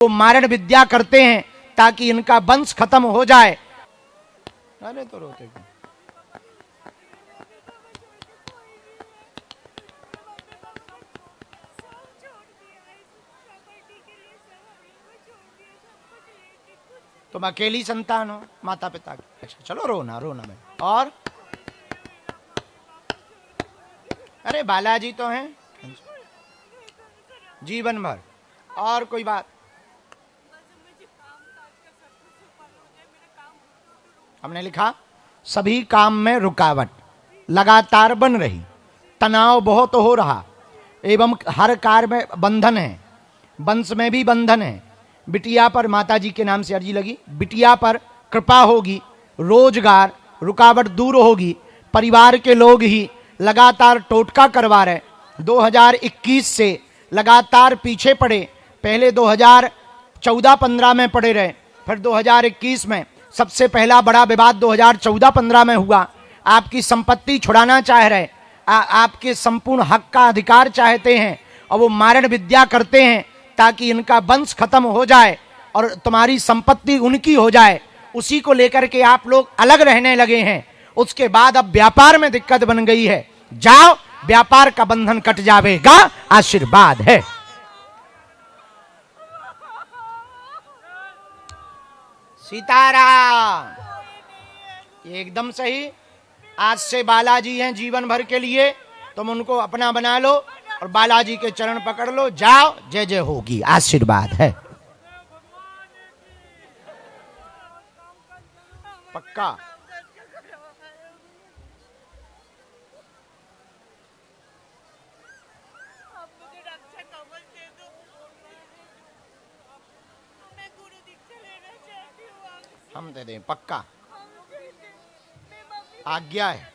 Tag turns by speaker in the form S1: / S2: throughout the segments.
S1: वो मारण विद्या करते हैं ताकि इनका वंश खत्म हो जाए। अरे तो रोते क्यों? तुम अकेली संतान हो माता पिता की। अच्छा चलो रोना रोना में। और अरे बालाजी तो हैं जीवन भर। और कोई बात? हमने लिखा सभी काम में रुकावट लगातार बन रही, तनाव बहुत हो रहा एवं हर कार्य में बंधन है, वंश में भी बंधन है। बिटिया पर माताजी के नाम से अर्जी लगी, बिटिया पर कृपा होगी, रोजगार रुकावट दूर होगी। परिवार के लोग ही लगातार टोटका करवा रहे, 2021 से लगातार पीछे पड़े। पहले 2014-15 में पड़े रहे, फिर 2021 में सबसे पहला बड़ा विवाद 2014-15 में हुआ। आपकी संपत्ति छुड़ाना चाह रहे, आपके संपूर्ण हक का अधिकार चाहते हैं और वो मारण विद्या करते हैं ताकि इनका वंश खत्म हो जाए और तुम्हारी संपत्ति उनकी हो जाए। उसी को लेकर के आप लोग अलग रहने लगे हैं। उसके बाद अब व्यापार में दिक्कत बन गई है। जाओ, व्यापार का बंधन कट जाएगा, आशीर्वाद है। सीताराम। एकदम सही। आज से बालाजी हैं जीवन भर के लिए, तुम उनको अपना बना लो और बालाजी के चरण पकड़ लो। जाओ, जय जय होगी, आशीर्वाद है। पक्का। हम दे दें, पक्का आज्ञा है।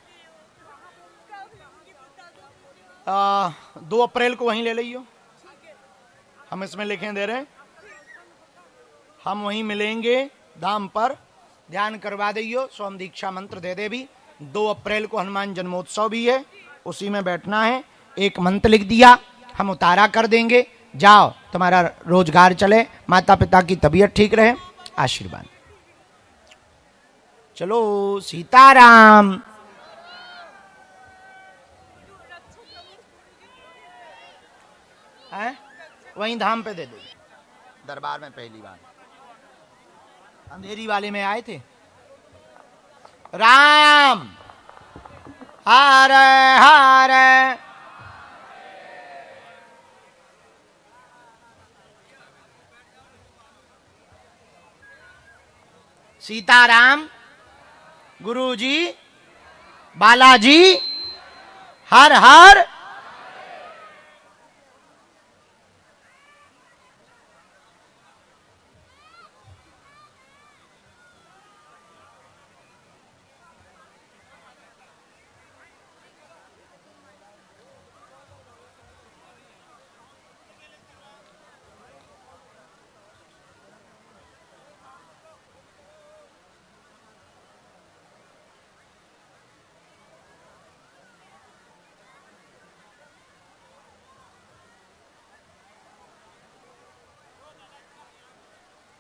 S1: 2 अप्रैल को वहीं ले लियो, हम इसमें लिखें दे रहे हैं। हम वहीं मिलेंगे धाम पर, ध्यान करवा दियो। स्वयं दीक्षा मंत्र दे दे भी। 2 अप्रैल को हनुमान जन्मोत्सव भी है, उसी में बैठना है। एक मंत्र लिख दिया, हम उतारा कर देंगे। जाओ, तुम्हारा रोजगार चले, माता पिता की तबीयत ठीक रहे, आशीर्वाद। चलो सीताराम। है वहीं धाम पे दे दो। दरबार में पहली बार अंधेरी वाले में आए थे। राम हरे हरे सीताराम। गुरुजी, बालाजी, हर हर।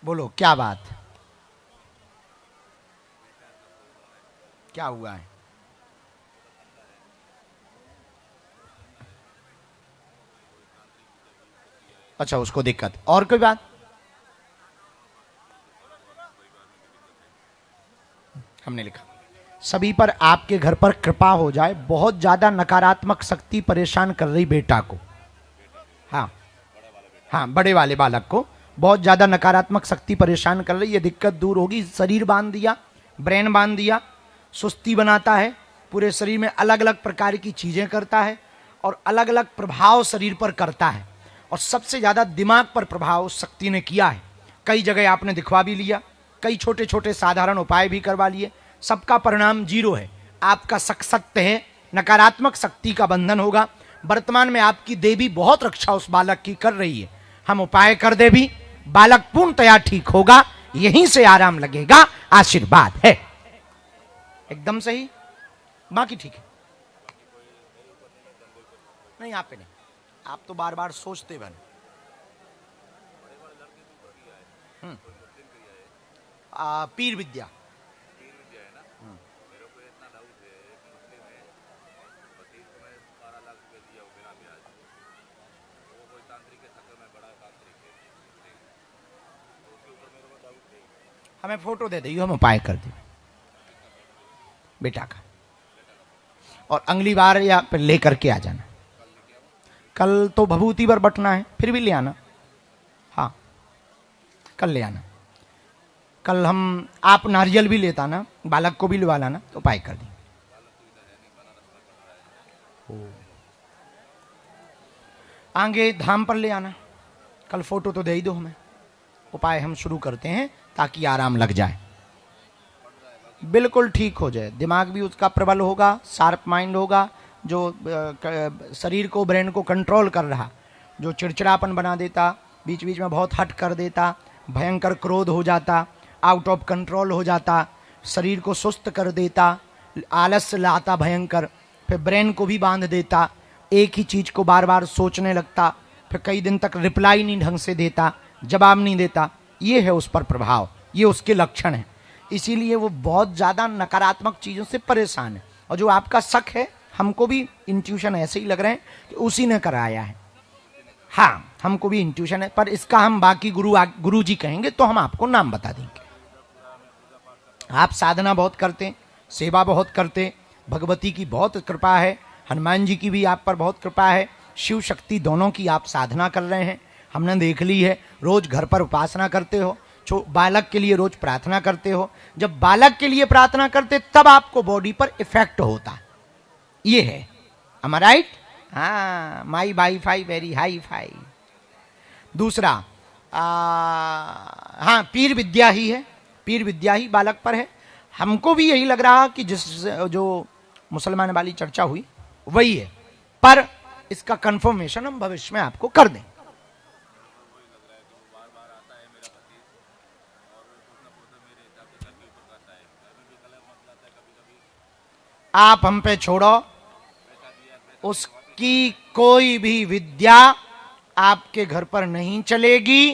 S1: बोलो क्या बात, क्या हुआ है? अच्छा, उसको दिक्कत। और कोई बात? हमने लिखा सभी पर आपके घर पर कृपा हो जाए। बहुत ज्यादा नकारात्मक शक्ति परेशान कर रही बेटा को। हाँ हाँ, बड़े वाले बालक को बहुत ज्यादा नकारात्मक शक्ति परेशान कर रही है। दिक्कत दूर होगी। शरीर बांध दिया, ब्रेन बांध दिया, सुस्ती बनाता है, पूरे शरीर में अलग अलग प्रकार की चीजें करता है और अलग अलग प्रभाव शरीर पर करता है। और सबसे ज्यादा दिमाग पर प्रभाव उस शक्ति ने किया है। कई जगह आपने दिखवा भी लिया, कई छोटे छोटे साधारण उपाय भी करवा लिए, सबका परिणाम 0 है। आपका सत्य है, नकारात्मक शक्ति का बंधन होगा। वर्तमान में आपकी देवी बहुत रक्षा उस बालक की कर रही है। हम उपाय कर दे भी, बालक पूर्णतया ठीक होगा, यहीं से आराम लगेगा, आशीर्वाद है। एकदम सही। बाकी ठीक है। नहीं, आप पे नहीं, आप तो बार बार सोचते बने। पीर विद्या। हमें फोटो दे दियो, हम उपाय कर दे बेटा का, और अगली बार या फिर लेकर के आ जाना। कल तो भभूति पर बटना है, फिर भी ले आना। हाँ कल ले आना। कल हम आप नारियल भी लेता ना, बालक को भी लुवा लाना, तो उपाय कर दी। आगे धाम पर ले आना। कल फोटो तो दे ही दो हमें, उपाय हम शुरू करते हैं ताकि आराम लग जाए, बिल्कुल ठीक हो जाए। दिमाग भी उसका प्रबल होगा, शार्प माइंड होगा, जो शरीर को, ब्रेन को कंट्रोल कर रहा, जो चिड़चिड़ापन बना देता, बीच बीच में बहुत हट कर देता, भयंकर क्रोध हो जाता, आउट ऑफ कंट्रोल हो जाता, शरीर को सुस्त कर देता, आलस्य लाता भयंकर, फिर ब्रेन को भी बांध देता, एक ही चीज को बार बार सोचने लगता, फिर कई दिन तक रिप्लाई नहीं ढंग से देता, जवाब नहीं देता। ये है उस पर प्रभाव, ये उसके लक्षण है। इसीलिए वो बहुत ज़्यादा नकारात्मक चीज़ों से परेशान है। और जो आपका शक है, हमको भी इंट्यूशन ऐसे ही लग रहे हैं कि उसी ने कराया है। हाँ हमको भी इंट्यूशन है, पर इसका हम बाकी गुरु जी कहेंगे तो हम आपको नाम बता देंगे। आप साधना बहुत करते, सेवा बहुत करते, भगवती की बहुत कृपा है, हनुमान जी की भी आप पर बहुत कृपा है, शिव शक्ति दोनों की आप साधना कर रहे हैं, हमने देख ली है। रोज घर पर उपासना करते हो, बालक के लिए रोज प्रार्थना करते हो। जब बालक के लिए प्रार्थना करते तब आपको बॉडी पर इफेक्ट होता, ये है। am I right? हाँ, माई वाईफाई वेरी हाई फाई। दूसरा हाँ पीर विद्या ही है, पीर विद्या ही बालक पर है। हमको भी यही लग रहा कि जिस जो मुसलमान वाली चर्चा हुई वही है, पर इसका कंफर्मेशन हम भविष्य में आपको कर दें। आप हम पे छोड़ो, उसकी कोई भी विद्या आपके घर पर नहीं चलेगी,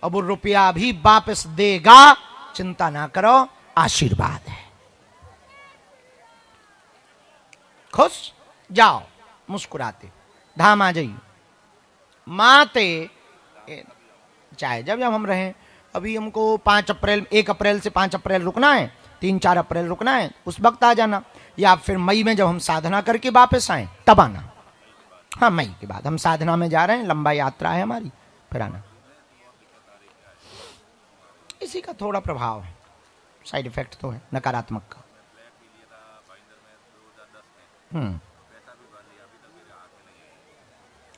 S1: और वो रुपया भी वापस देगा, चिंता ना करो, आशीर्वाद है। खुश जाओ मुस्कुराते, धाम आ जाइए। माते चाहे जब जब हम रहें, अभी हमको 1 अप्रैल से 5 अप्रैल रुकना है, 3-4 अप्रैल रुकना है, उस वक्त आ जाना, या फिर मई में जब हम साधना करके वापस आए तब आना। हाँ मई के बाद हम साधना में जा रहे हैं, लंबा यात्रा है हमारी, फिर आना। इसी का थोड़ा प्रभाव है, साइड इफेक्ट तो है नकारात्मक का।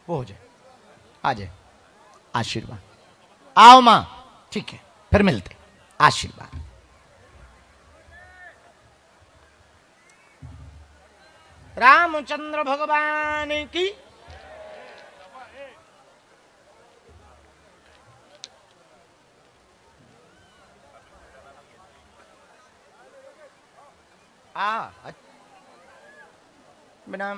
S1: वो हो जाए, आ जाए, आशीर्वाद। आओ माँ, ठीक है, फिर मिलते, आशीर्वाद। रामचंद्र भगवान की। बिना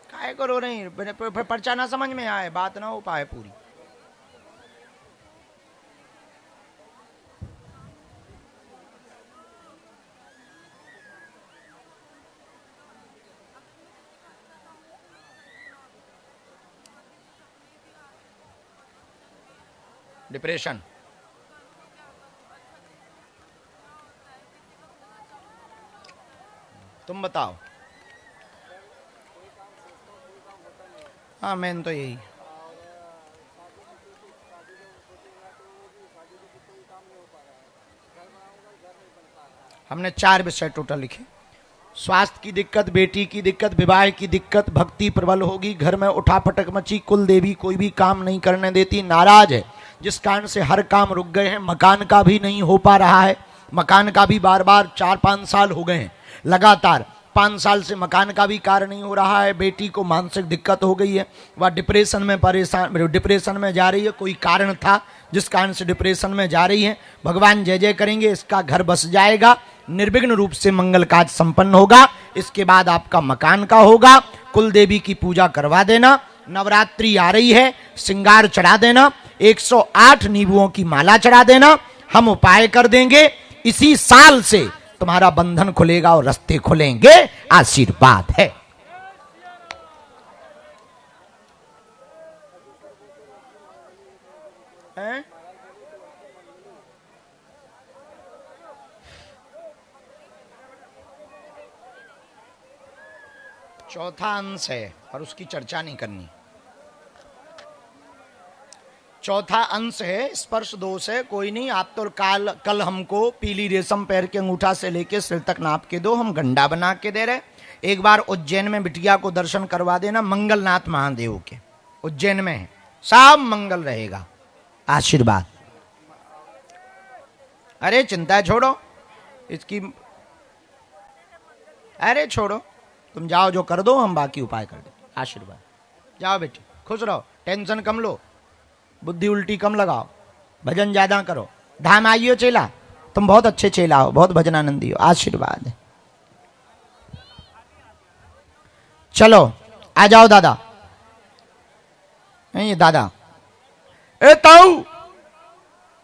S1: काय करो नहीं, पर्चा ना समझ में आए, बात ना हो पाए पूरी। डिप्रेशन, तुम बताओ। हाँ मैन तो यही, हमने 4 विषय टोटल लिखे। स्वास्थ्य की दिक्कत, बेटी की दिक्कत, विवाह की दिक्कत, भक्ति प्रबल होगी, घर में उठापटक मची, कुल देवी कोई भी काम नहीं करने देती, नाराज है, जिस कारण से हर काम रुक गए हैं, मकान का भी नहीं हो पा रहा है, मकान का भी बार बार 4-5 साल हो गए हैं, लगातार 5 साल से मकान का भी कार्य नहीं हो रहा है। बेटी को मानसिक दिक्कत हो गई है, वह डिप्रेशन में डिप्रेशन में जा रही है, कोई कारण था जिस कारण से डिप्रेशन में जा रही है। भगवान जय जय करेंगे, इसका घर बस जाएगा, निर्विघ्न रूप से मंगल काज संपन्न होगा। इसके बाद आपका मकान का होगा, कुल देवी की पूजा करवा देना, नवरात्रि आ रही है, श्रृंगार चढ़ा देना, 108 नींबुओं की माला चढ़ा देना, हम उपाय कर देंगे। इसी साल से तुम्हारा बंधन खुलेगा और रास्ते खुलेंगे। आशीर्वाद है। चौथा अंश है और उसकी चर्चा नहीं करनी। चौथा अंश है स्पर्श दोष है, कोई नहीं, आप तो कल हमको पीली रेशम पैर के अंगूठा से लेके सिर तक नाप के दो, हम गंडा बना के दे रहे। एक बार उज्जैन में बिटिया को दर्शन करवा देना, मंगलनाथ महादेव के, उज्जैन में है, सब मंगल रहेगा। आशीर्वाद। अरे चिंता छोड़ो इसकी, अरे छोड़ो, तुम जाओ जो कर दो, हम बाकी उपाय कर दे। आशीर्वाद। जाओ बेटी, खुश रहो, टेंशन कम लो, बुद्धि उल्टी कम लगाओ, भजन ज्यादा करो। धाम आइयो चेला, तुम बहुत अच्छे चेला हो, बहुत भजनानंदी हो। आशीर्वाद। चलो आ जाओ दादा, नहीं दादा, ए ताऊ